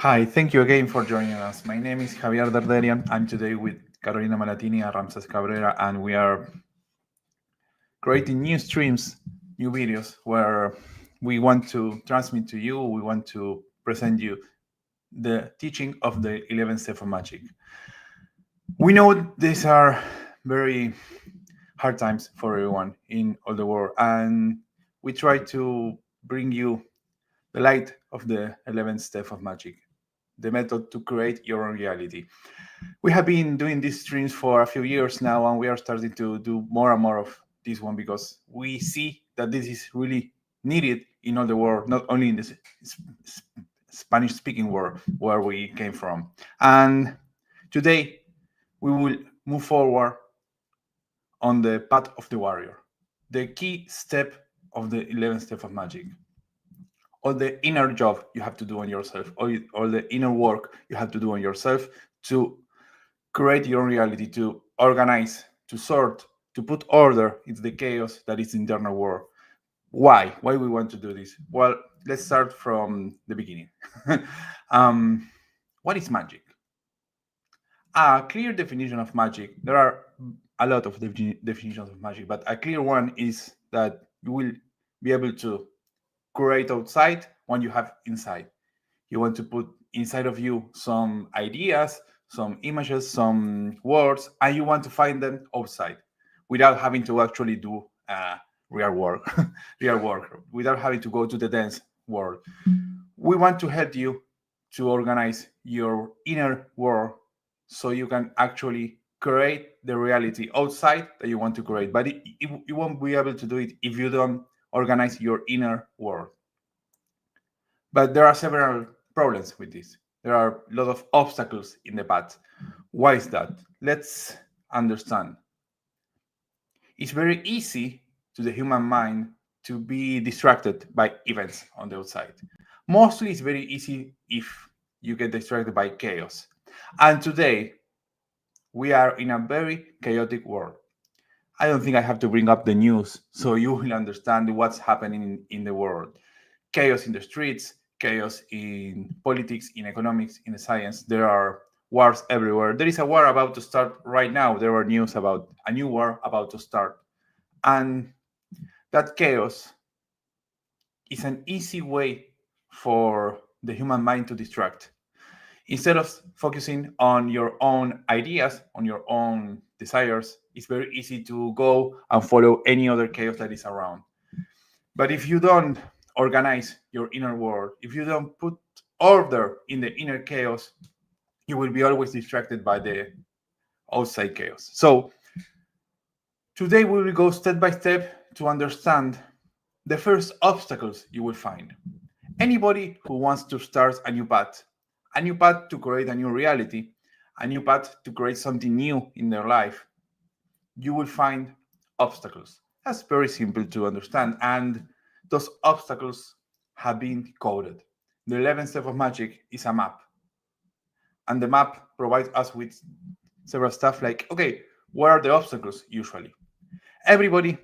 Hi, thank you again for joining us. My name is Javier Darderian. I'm today with Carolina Malatini and Ramses Cabrera, and we are creating new streams, new videos where we want to transmit to you, we want to present you the teaching of the 11th step of magic. We know these are very hard times for everyone in all the world, and we try to bring you the light of the 11th step of magic, the method to create your own reality. We have been doing these streams for a few years now, and we are starting to do more and more of this one because we see that this is really needed in all the world, not only in the Spanish speaking world where we came from. And today we will move forward on the path of the warrior, the key step of the 11th step of magic. All the inner job you have to do on yourself, all the inner work you have to do on yourself to create your own reality, to organize, to sort, to put order into the chaos that is the internal world. Why? Why we want to do this? Well, let's start from the beginning. um, what is magic? A clear definition of magic. There are a lot of definitions of magic, but a clear one is that you will be able to create outside what you have inside. You want to put inside of you some ideas, some images, some words, and you want to find them outside without having to actually do real work, real work, without having to go to the dance world. We want to help you to organize your inner world so you can actually create the reality outside that you want to create. But you won't be able to do it if you don't organize your inner world. But there are several problems with this. There are a lot of obstacles in the path. Why is that? Let's understand. It's very easy to the human mind to be distracted by events on the outside. Mostly, it's very easy if you get distracted by chaos. And today, we are in a very chaotic world. I don't think I have to bring up the news so you will understand what's happening in the world. Chaos in the streets, chaos in politics, in economics, in the science. There are wars everywhere. There is a war about to start right now. There are news about a new war about to start. And that chaos is an easy way for the human mind to distract. Instead of focusing on your own ideas, on your own desires, it's very easy to go and follow any other chaos that is around. But if you don't organize your inner world, if you don't put order in the inner chaos, you will be always distracted by the outside chaos. So today we will go step by step to understand the first obstacles you will find. Anybody who wants to start a new path to create a new reality, a new path to create something new in their life, you will find obstacles. That's very simple to understand. And those obstacles have been coded. The 11th step of magic is a map. And the map provides us with several stuff like, okay, what are the obstacles usually? Everybody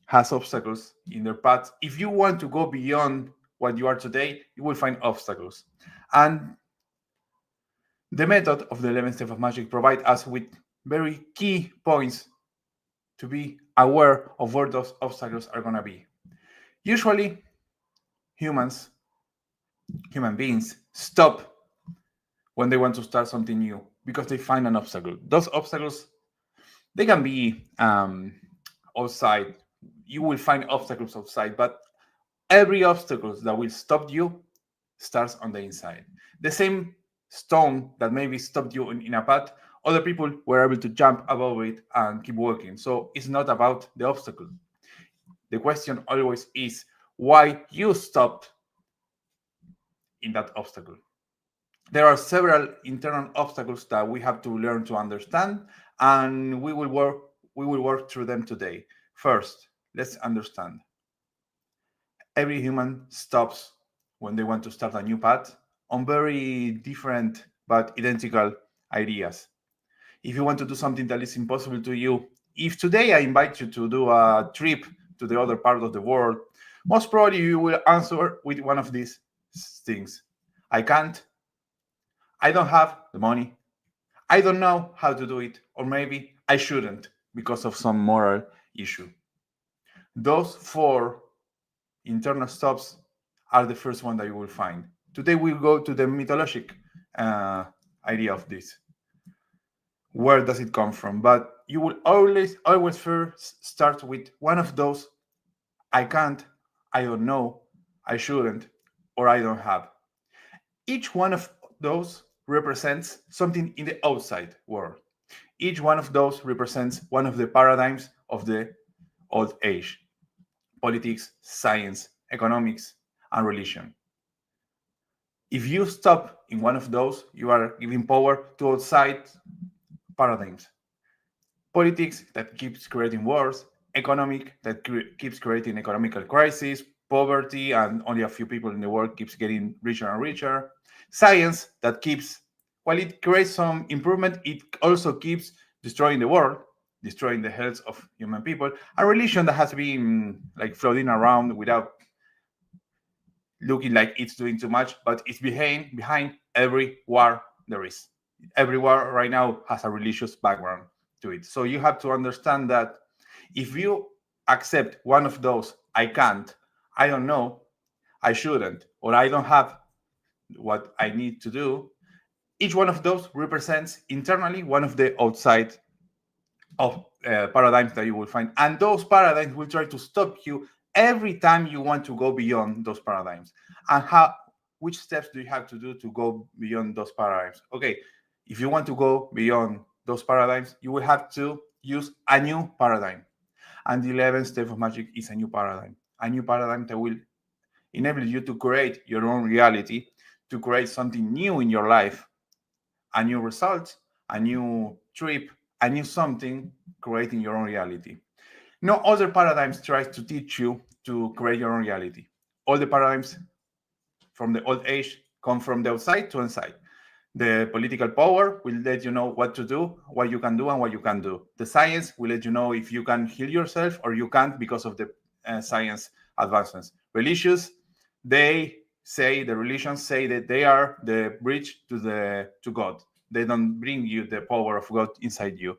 has obstacles in their path. If you want to go beyond what you are today, you will find obstacles. And the method of the 11th step of magic provides us with very key points to be aware of where those obstacles are going to be. Usually, humans, human beings, stop when they want to start something new because they find an obstacle. Those obstacles, they can be outside. You will find obstacles outside, but every obstacle that will stop you starts on the inside. The same stone that maybe stopped you in a path, other people were able to jump above it and keep walking. So it's not about the obstacle. The question always is why you stopped in that obstacle. There are several internal obstacles that we have to learn to understand, and we will work through them today. First, let's understand. Every human stops when they want to start a new path on very different but identical ideas. If you want to do something that is impossible to you, if today I invite you to do a trip to the other part of the world, most probably you will answer with one of these things. I can't, I don't have the money. I don't know how to do it, or maybe I shouldn't because of some moral issue. Those four internal stops are the first one that you will find. Today we'll go to the mythologic idea of this. Where does it come from? But you will always first start with one of those: I can't, I don't know, I shouldn't, or I don't have. Each one of those represents something in the outside world. Each one of those represents one of the paradigms of the old age: politics, science, economics, and religion. If you stop in one of those, you are giving power to outside paradigms. Politics that keeps creating wars, economic that keeps creating economical crisis, poverty, and only a few people in the world keeps getting richer and richer. Science that keeps, while it creates some improvement, it also keeps destroying the world, destroying the health of human people. A religion that has been like floating around without looking like it's doing too much, but it's behind every war there is. Every war right now has a religious background to it. So you have to understand that if you accept one of those, I can't, I don't know, I shouldn't, or I don't have what I need to do, each one of those represents internally one of the outside of paradigms that you will find. And those paradigms will try to stop you every time you want to go beyond those paradigms. And which steps do you have to do to go beyond those paradigms? Okay, if you want to go beyond those paradigms, you will have to use a new paradigm. And the 11th step of magic is a new paradigm that will enable you to create your own reality, to create something new in your life, a new result, a new trip, a new something, creating your own reality. No other paradigms tries to teach you to create your own reality. All the paradigms from the old age come from the outside to inside. The political power will let you know what to do, what you can do, and what you can do. The science will let you know if you can heal yourself or you can't because of the science advancements. Religious, the religions say that they are the bridge to God. They don't bring you the power of God inside you.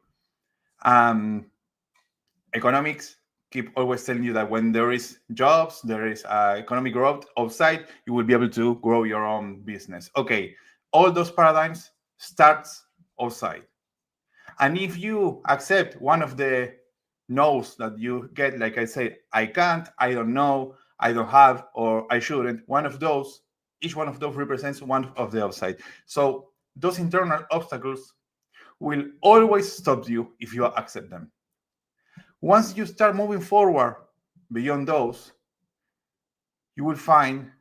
Economics keep always telling you that when there is jobs, there is economic growth outside, you will be able to grow your own business. Okay, all those paradigms starts outside. And if you accept one of the no's that you get, like I said, I can't, I don't know, I don't have, or I shouldn't, each one of those represents one of the outside. So those internal obstacles will always stop you if you accept them. Once you start moving forward beyond those, you will find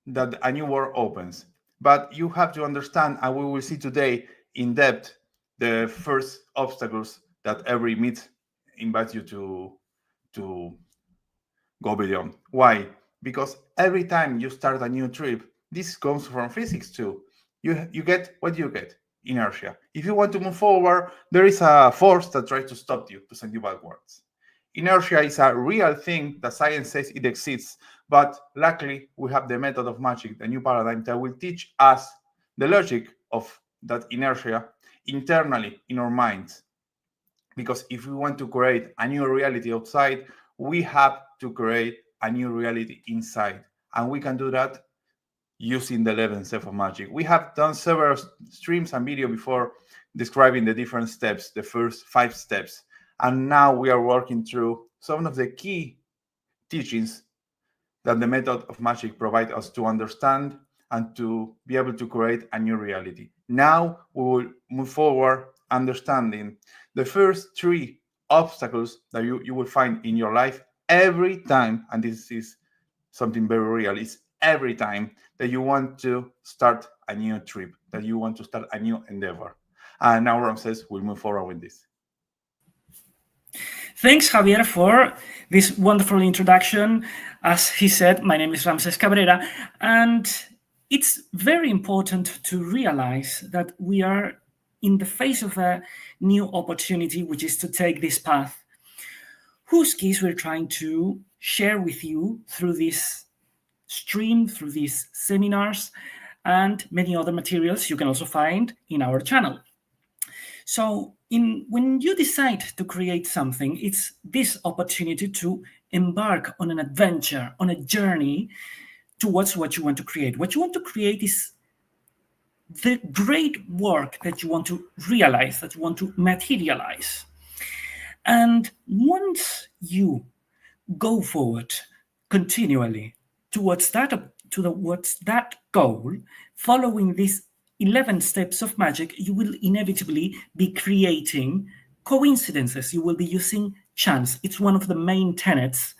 that a new world opens. But you have to understand, and we will see today in depth, the first obstacles that every myth invites you to go beyond. Why? Because every time you start a new trip, this comes from physics too. You get what you get: inertia. If you want to move forward, there is a force that tries to stop you, to send you backwards. Inertia is a real thing that science says it exists, but luckily we have the method of magic, the new paradigm that will teach us the logic of that inertia internally in our minds. Because if we want to create a new reality outside, we have to create a new reality inside. And we can do that using the 11th step of magic. We have done several streams and video before describing the different steps, the first 5 steps. And now we are working through some of the key teachings that the method of magic provides us to understand and to be able to create a new reality. Now we will move forward understanding the first 3 obstacles that you will find in your life every time, and this is something very real, is every time that you want to start a new trip, that you want to start a new endeavor. And now Ramses will move forward with this. Thanks, Javier, for this wonderful introduction. As he said, my name is Ramses Cabrera, and it's very important to realize that we are in the face of a new opportunity, which is to take this path, whose keys we're trying to share with you through this stream, through these seminars, and many other materials you can also find in our channel. So when you decide to create something, it's this opportunity to embark on an adventure, on a journey towards what you want to create. What you want to create is the great work that you want to realize, that you want to materialize. And once you go forward continually towards that goal, following these 11 steps of magic, you will inevitably be creating coincidences. You will be using chance. It's one of the main tenets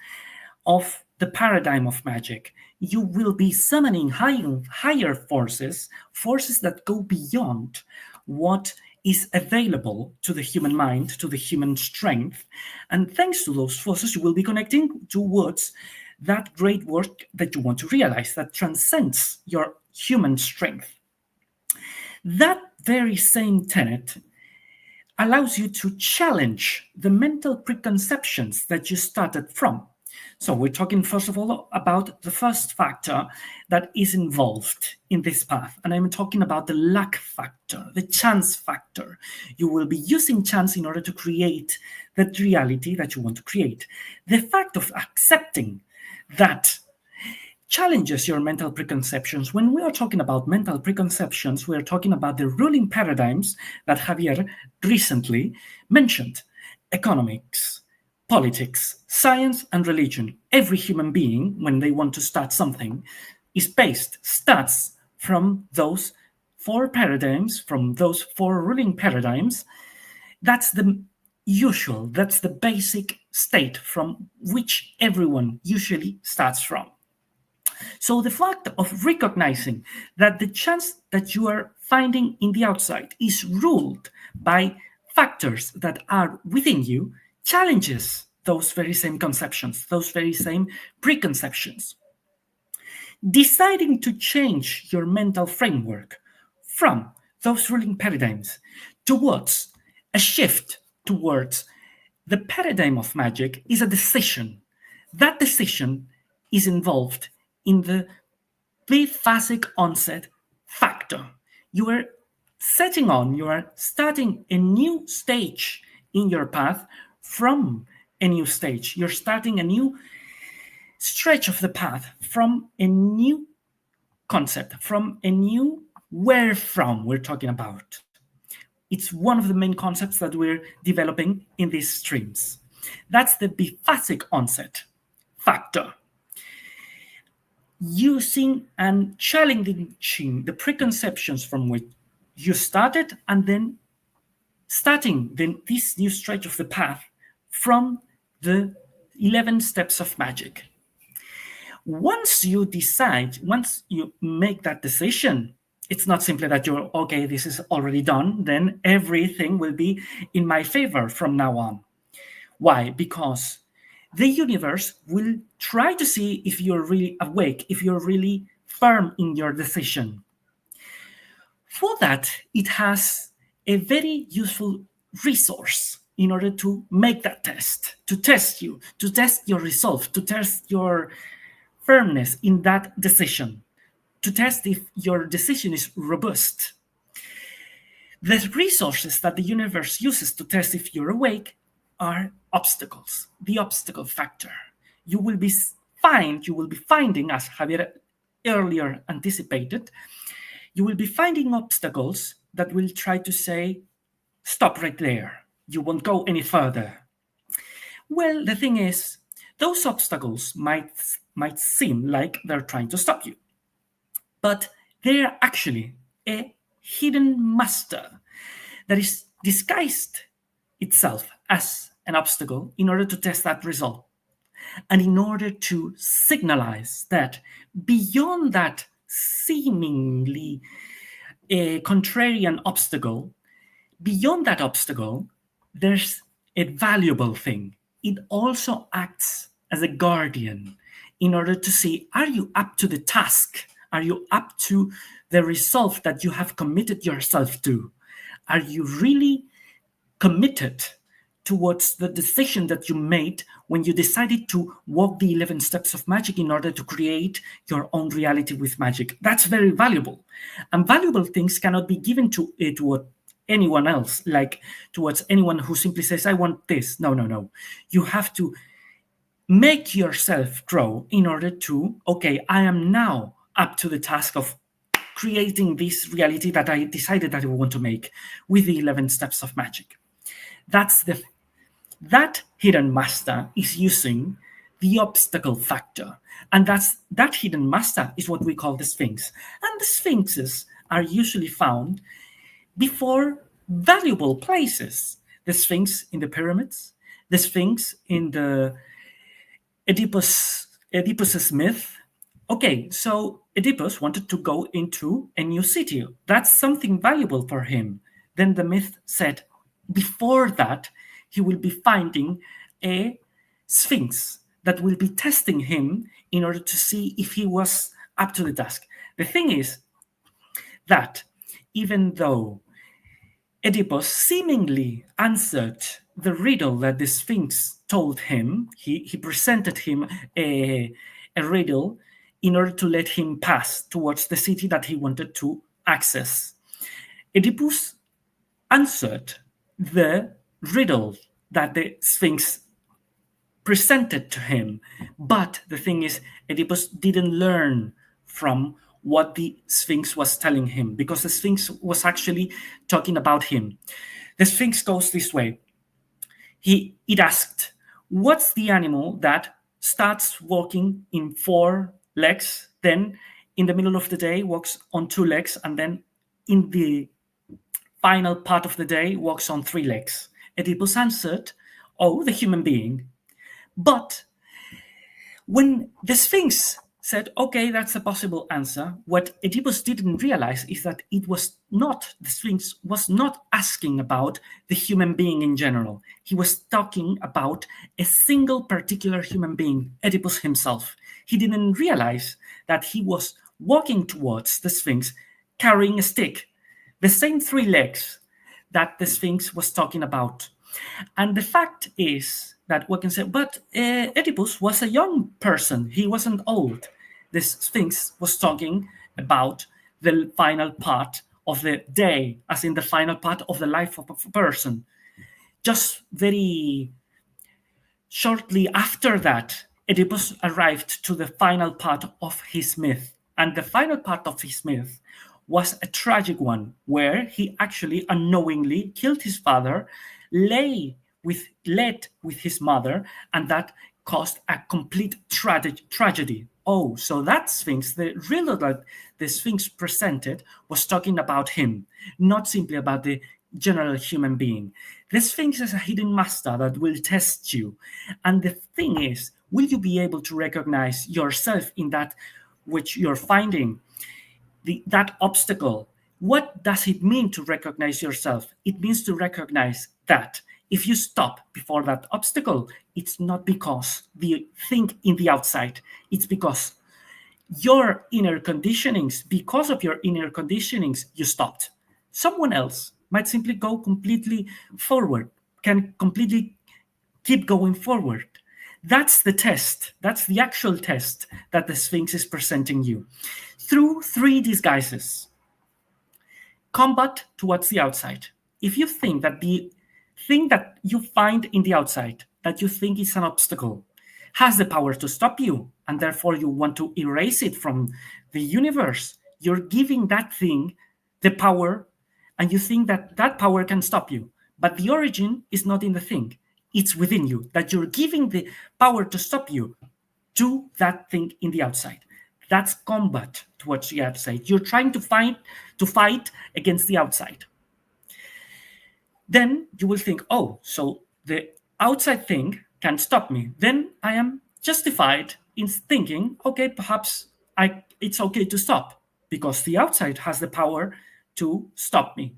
of the paradigm of magic. You will be summoning higher forces that go beyond what is available to the human mind, to the human strength. And thanks to those forces, you will be connecting towards that great work that you want to realize, that transcends your human strength. That very same tenet allows you to challenge the mental preconceptions that you started from. So we're talking, first of all, about the first factor that is involved in this path. And I'm talking about the luck factor, the chance factor. You will be using chance in order to create that reality that you want to create. The fact of accepting that challenges your mental preconceptions. When we are talking about mental preconceptions, we are talking about the ruling paradigms that Javier recently mentioned: economics, politics, science, and religion. Every human being, when they want to start something, starts from those four paradigms, from those four ruling paradigms. That's the usual, that's the basic state from which everyone usually starts from. So the fact of recognizing that the chance that you are finding in the outside is ruled by factors that are within you challenges those very same conceptions, those very same preconceptions. Deciding to change your mental framework from those ruling paradigms towards a shift towards the paradigm of magic is a decision. That decision is involved in the biphasic onset factor. You are starting a new stage in your path from a new stage. You're starting a new stretch of the path from a new concept, from a new where from we're talking about. It's one of the main concepts that we're developing in these streams. That's the biphasic onset factor. Using and challenging the preconceptions from which you started, and then starting this new stretch of the path from the 11 steps of magic. Once you make that decision, it's not simply that you're, okay, this is already done, then everything will be in my favor from now on. Why? Because the universe will try to see if you're really awake, if you're really firm in your decision. For that, it has a very useful resource in order to make that test, to test you, to test your resolve, to test your firmness in that decision, to test if your decision is robust. The resources that the universe uses to test if you're awake are obstacles, the obstacle factor. You will be finding, as Javier earlier anticipated, you will be finding obstacles that will try to say, stop right there. You won't go any further. Well, the thing is, those obstacles might seem like they're trying to stop you, but they're actually a hidden master that is disguised itself as an obstacle in order to test that result, and in order to signalize that beyond that seemingly contrarian obstacle, beyond that obstacle, there's a valuable thing. It also acts as a guardian in order to see, are you up to the task? Are you up to the resolve that you have committed yourself to? Are you really committed towards the decision that you made when you decided to walk the 11 steps of magic in order to create your own reality with magic. That's very valuable. And valuable things cannot be given to anyone else, like towards anyone who simply says, I want this. No. You have to make yourself grow in order to, okay, I am now up to the task of creating this reality that I decided that I want to make with the 11 steps of magic. That hidden master is using the obstacle factor. And that hidden master is what we call the Sphinx. And the Sphinxes are usually found before valuable places. The Sphinx in the pyramids, the Sphinx in the Oedipus's myth. Okay, so Oedipus wanted to go into a new city. That's something valuable for him. Then the myth said, before that, he will be finding a Sphinx that will be testing him in order to see if he was up to the task. The thing is that even though Oedipus seemingly answered the riddle that the Sphinx told him, he presented him a riddle in order to let him pass towards the city that he wanted to access. Oedipus answered the riddle that the Sphinx presented to him. But the thing is, Oedipus didn't learn from what the Sphinx was telling him, because the Sphinx was actually talking about him. The Sphinx goes this way. It asked, what's the animal that starts walking in 4 legs, then in the middle of the day walks on 2 legs, and then in the final part of the day walks on 3 legs? Oedipus answered, the human being. But when the Sphinx said, okay, that's a possible answer, what Oedipus didn't realize is that the Sphinx was not asking about the human being in general. He was talking about a single particular human being, Oedipus himself. He didn't realize that he was walking towards the Sphinx carrying a stick, the same 3 legs that the Sphinx was talking about. And the fact is that we can say, but Oedipus was a young person. He wasn't old. The Sphinx was talking about the final part of the day, as in the final part of the life of a person. Just very shortly after that, Oedipus arrived to the final part of his myth. And the final part of his myth was a tragic one, where he actually unknowingly killed his father, led with his mother, and that caused a complete tragedy. So that Sphinx, the riddle that the Sphinx presented, was talking about him, not simply about the general human being. The Sphinx is a hidden master that will test you. And the thing is, will you be able to recognize yourself in that which you're finding, that obstacle? What does it mean to recognize yourself? It means to recognize that if you stop before that obstacle, it's not because the thing in the outside, it's because your inner conditionings, because of your inner conditionings, you stopped. Someone else might simply go completely forward, can completely keep going forward. That's the test. That's the actual test that the Sphinx is presenting you through 3 disguises. Combat towards the outside. If you think that the thing that you find in the outside, that you think is an obstacle, has the power to stop you, and therefore you want to erase it from the universe, you're giving that thing the power, and you think that that power can stop you. But the origin is not in the thing. It's within you, that you're giving the power to stop you to that thing in the outside. That's combat towards the outside. You're trying to fight against the outside. Then you will think, so the outside thing can stop me. Then I am justified in thinking, okay, perhaps it's okay to stop because the outside has the power to stop me.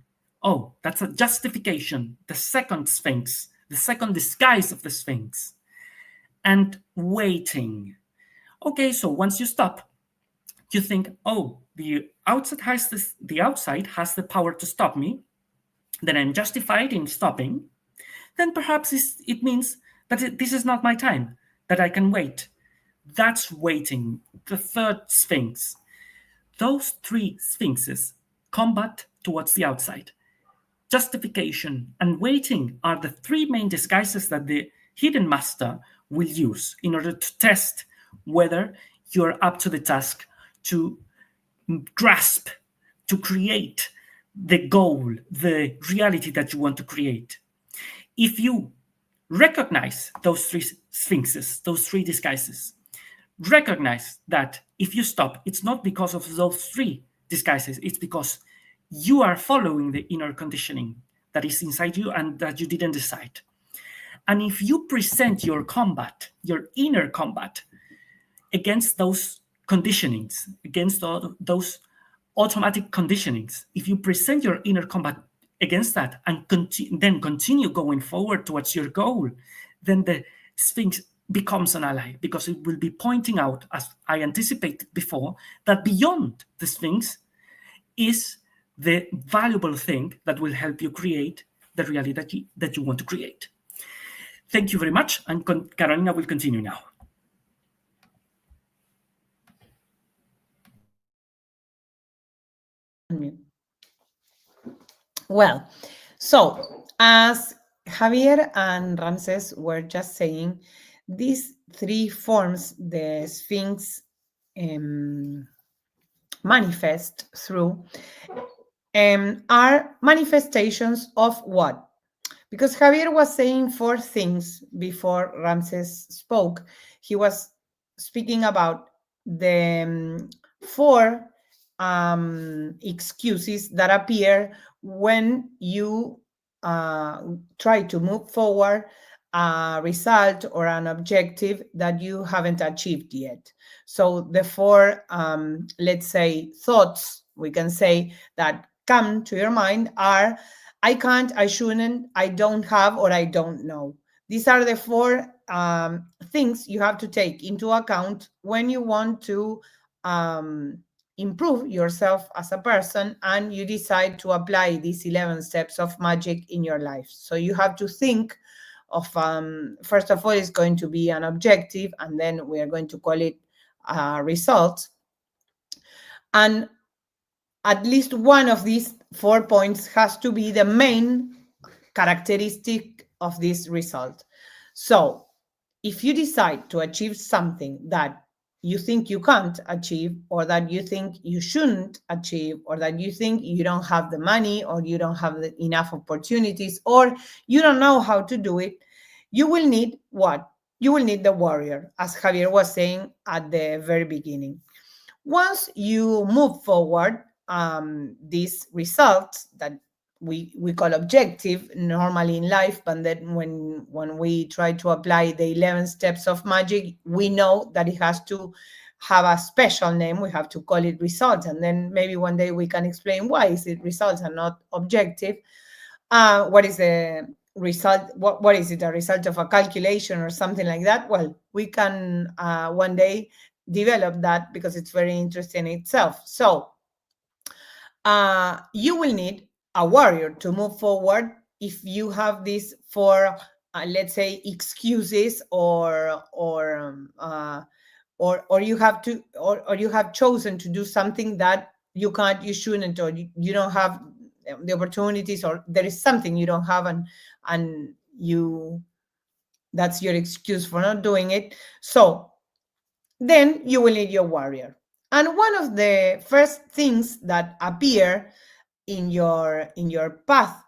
That's a justification. The second Sphinx, the second disguise of the Sphinx. And waiting. Okay, so once you stop, you think, the outside has the power to stop me. Then I'm justified in stopping. then perhaps it means that this is not my time, that I can wait. That's waiting, the third sphinx. Those three sphinxes combat towards the outside. Justification and waiting are the three main disguises that the hidden master will use in order to test whether you're up to the task to grasp, to create the goal, the reality that you want to create. If you recognize those three sphinxes, those three disguises, recognize that if you stop, it's not because of those three disguises, it's because you are following the inner conditioning that is inside you and that you didn't decide. And if you present your combat, your inner combat, against those conditionings, against those automatic conditionings, if you present your inner combat against that and then continue going forward towards your goal, then the Sphinx becomes an ally, because it will be pointing out, as I anticipated before, that beyond the Sphinx is the valuable thing that will help you create the reality that you want to create. Thank you very much, and Carolina will continue now. Well, so as Javier and Ramses were just saying, these three forms the Sphinx manifest through are manifestations of what? Because Javier was saying four things before Ramses spoke. He was speaking about the four excuses that appear when you try to move forward a result or an objective that you haven't achieved yet. So the four, let's say, thoughts we can say that come to your mind are: I can't, I shouldn't, I don't have, or I don't know. These are the four things you have to take into account when you want to improve yourself as a person and you decide to apply these 11 steps of magic in your life. So you have to think of, first of all, it's going to be an objective, and then we are going to call it results. And at least one of these 4 points has to be the main characteristic of this result. So if you decide to achieve something that you think you can't achieve, or that you think you shouldn't achieve, or that you think you don't have the money, or you don't have enough opportunities, or you don't know how to do it, you will need what? You will need the warrior, as Javier was saying at the very beginning. Once you move forward, these results that we call objective normally in life, but then when we try to apply the 11 steps of magic, we know that it has to have a special name. We have to call it results, and then maybe one day we can explain why is it results and not objective. What is the result? What is it? A result of a calculation or something like that? Well, we can one day develop that, because it's very interesting in itself. So you will need a warrior to move forward. If you have these four, let's say, excuses, or you have to, or you have chosen to do something that you can't, you shouldn't, or you don't have the opportunities, or there is something you don't have, and you, that's your excuse for not doing it. So then you will need your warrior. And one of the first things that appear in your path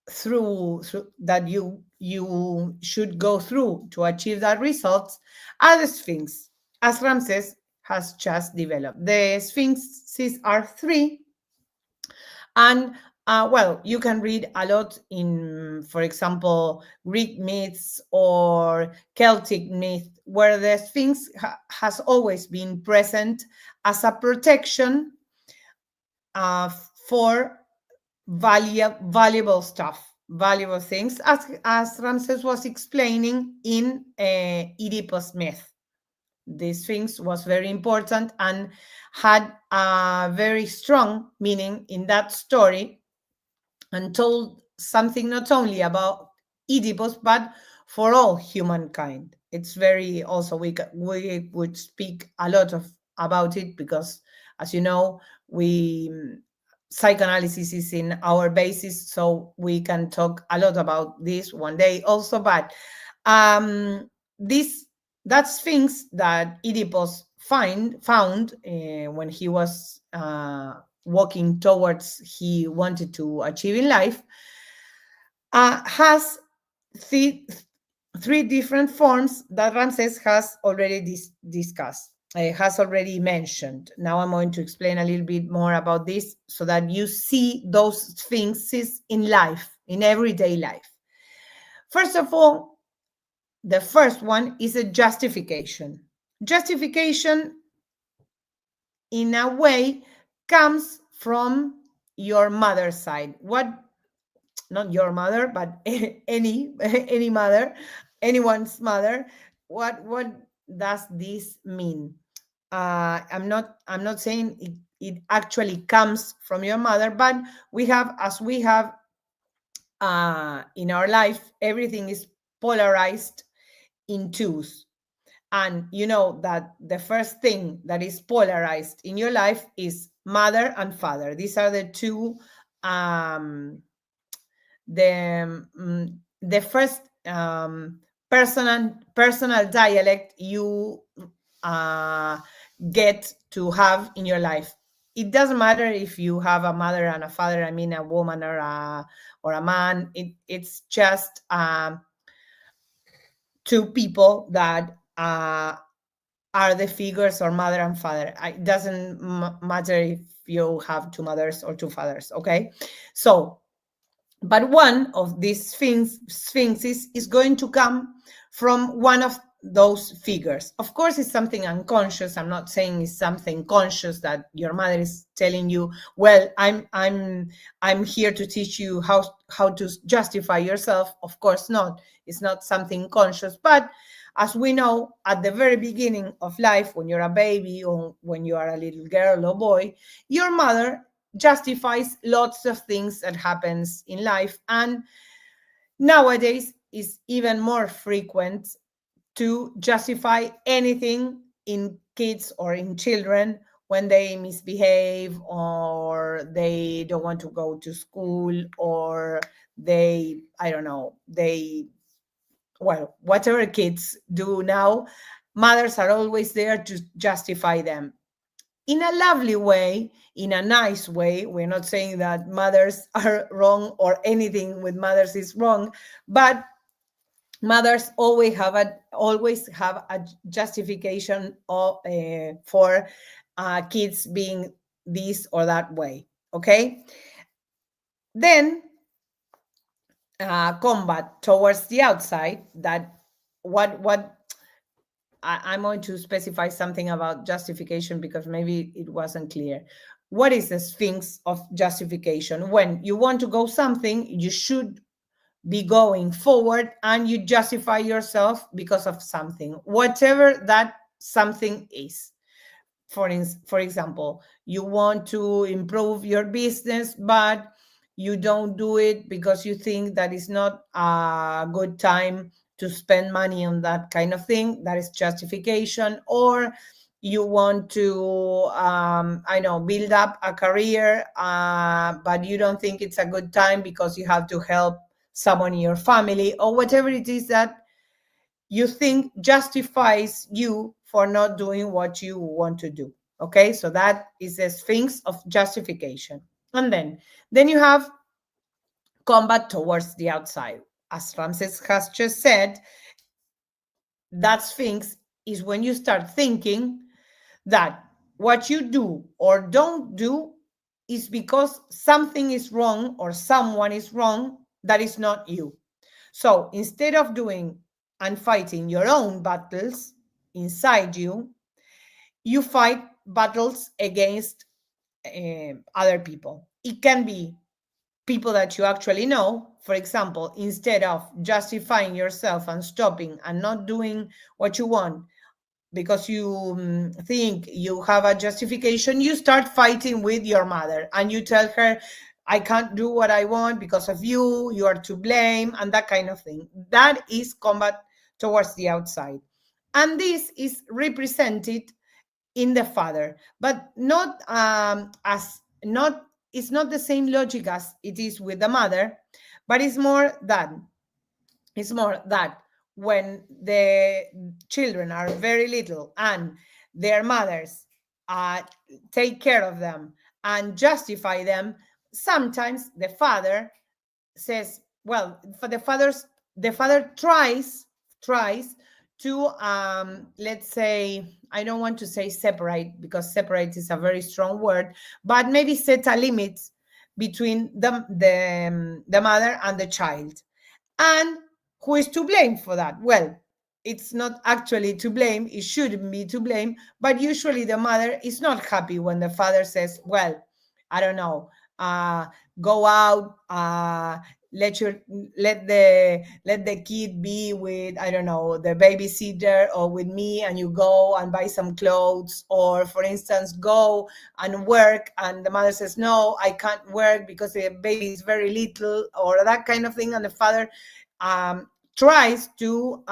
through that you should go through to achieve that results are the Sphinx, as Ramses has just developed. The Sphinxes are three, and well, you can read a lot in, for example, Greek myths or Celtic myth, where the Sphinx has always been present as a protection for valuable stuff, valuable things, as Ramses was explaining in Oedipus myth. The Sphinx was very important and had a very strong meaning in that story, and told something not only about Oedipus, but for all humankind. It's very also we would speak a lot about it because, as you know, we psychoanalysis is in our basis, so we can talk a lot about this one day also. But that Sphinx that Oedipus found when he was walking towards he wanted to achieve in life has three different forms that Ramses has already discussed, has already mentioned. Now I'm going to explain a little bit more about this so that you see those sphinxes in life, in everyday life. First of all, the first one is a justification. Justification, in a way, comes from your mother's side. Not your mother, but any mother, anyone's mother. What does this mean? I'm not saying it actually comes from your mother, but we have in our life, everything is polarized in twos. And you know that the first thing that is polarized in your life is mother and father. These are the two the first personal dialect you get to have in your life. It doesn't matter if you have a mother and a father, I mean a woman or a man. It's just two people that are the figures, or mother and father. It doesn't matter if you have two mothers or two fathers, okay? So, but one of these sphinxes is going to come from one of those figures. Of course, it's something unconscious. I'm not saying it's something conscious that your mother is telling you, well, I'm here to teach you how to justify yourself. Of course not. It's not something conscious. But as we know, at the very beginning of life, when you're a baby or when you are a little girl or boy, your mother justifies lots of things that happens in life. And nowadays is even more frequent to justify anything in kids or in children when they misbehave, or they don't want to go to school, or they, I don't know, whatever kids do now, mothers are always there to justify them. In a lovely way, in a nice way. We're not saying that mothers are wrong or anything with mothers is wrong, but mothers always have a justification for kids being this or that way. Okay. Then combat towards the outside. That what I'm going to specify something about justification because maybe it wasn't clear. What is the Sphinx of justification? When you want to go something, you should be going forward and you justify yourself because of something, whatever that something is. For example, you want to improve your business, but you don't do it because you think that is not a good time to spend money on that kind of thing. That is justification. Or you want to build up a career, but you don't think it's a good time because you have to help someone in your family, or whatever it is that you think justifies you for not doing what you want to do. Okay, so that is the Sphinx of justification. And then you have combat towards the outside. As Ramses has just said, that Sphinx is when you start thinking that what you do or don't do is because something is wrong or someone is wrong that is not you. So instead of doing and fighting your own battles inside you, you fight battles against other people. It can be people that you actually know. For example, instead of justifying yourself and stopping and not doing what you want because you think you have a justification, you start fighting with your mother and you tell her, I can't do what I want because of you, you are to blame, and that kind of thing. That is combat towards the outside. And this is represented in the father, but not it's not the same logic as it is with the mother, but it's more that when the children are very little and their mothers take care of them and justify them, sometimes the father says, well, for the father tries to let's say, I don't want to say separate, because separate is a very strong word, but maybe set a limit between the mother and the child. And who is to blame for that? Well, it's not actually to blame, it shouldn't be to blame, but usually the mother is not happy when the father says, well, I don't know, go out, let the kid be with, I don't know, the babysitter or with me, and you go and buy some clothes, or for instance, go and work, and the mother says, no, I can't work because the baby is very little, or that kind of thing, and the father tries to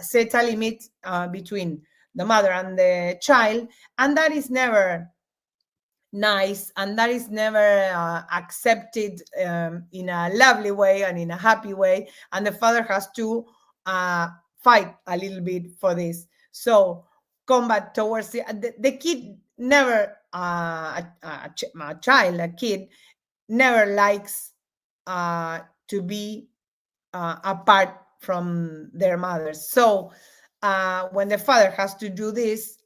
set a limit between the mother and the child, and that is never nice, and that is never accepted in a lovely way and in a happy way, and the father has to fight a little bit for this. So combat towards the kid never a kid never likes to be apart from their mothers. So when the father has to do this,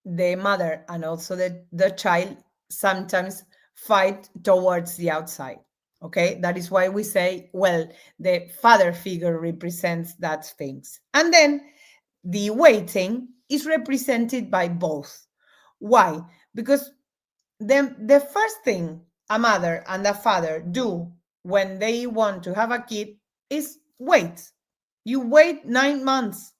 the mother and also the child sometimes fight towards the outside. Okay, that is why we say, well, the father figure represents that things. And then the waiting is represented by both. Why? Because the first thing a mother and a father do when they want to have a kid is wait. You wait 9 months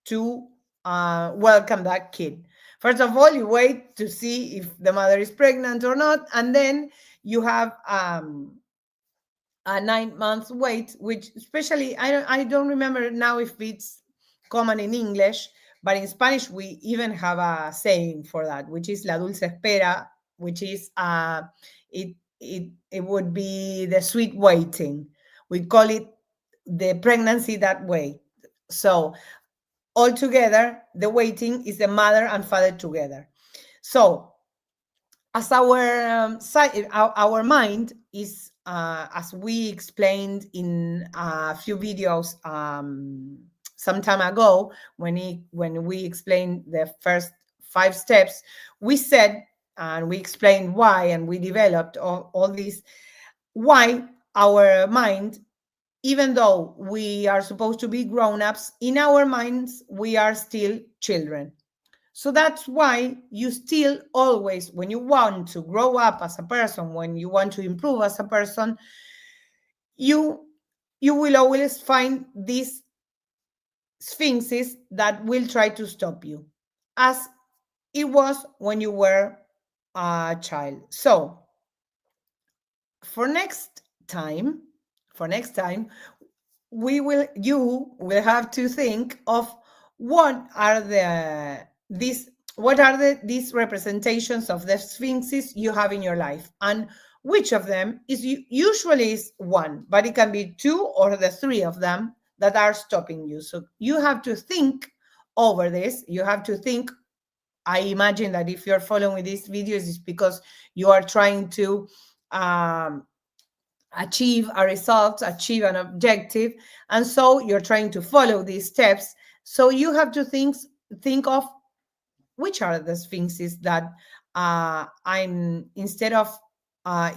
to welcome that kid. First of all, you wait to see if the mother is pregnant or not, and then you have a 9 months wait, which especially I don't remember now if it's common in English, but in Spanish we even have a saying for that, which is la dulce espera, which is it would be the sweet waiting. We call it the pregnancy that way. So all together, the waiting is the mother and father together. So as our mind is, as we explained in a few videos some time ago, when we explained the first 5 steps, we said, and we explained why, and we developed all these, why our mind, even though we are supposed to be grown-ups, in our minds, we are still children. So that's why you still always, when you want to grow up as a person, when you want to improve as a person, you will always find these sphinxes that will try to stop you, as it was when you were a child. So for next time, you will have to think of what are these representations of the sphinxes you have in your life, and which of them is usually is one, but it can be 2 or the 3 of them that are stopping you. So you have to think over this. You have to think. I imagine that if you're following these videos, it's because you are trying to achieve a result, achieve an objective, and so you're trying to follow these steps. So you have to think of which are the sphinxes that I'm, instead of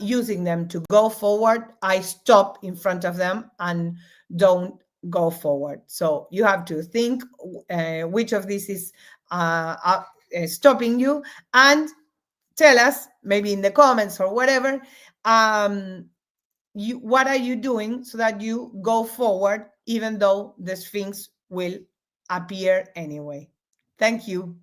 using them to go forward, I stop in front of them and don't go forward. So you have to think which of these is stopping you, and tell us, maybe in the comments or whatever, what are you doing so that you go forward, even though the sphinx will appear anyway. Thank you.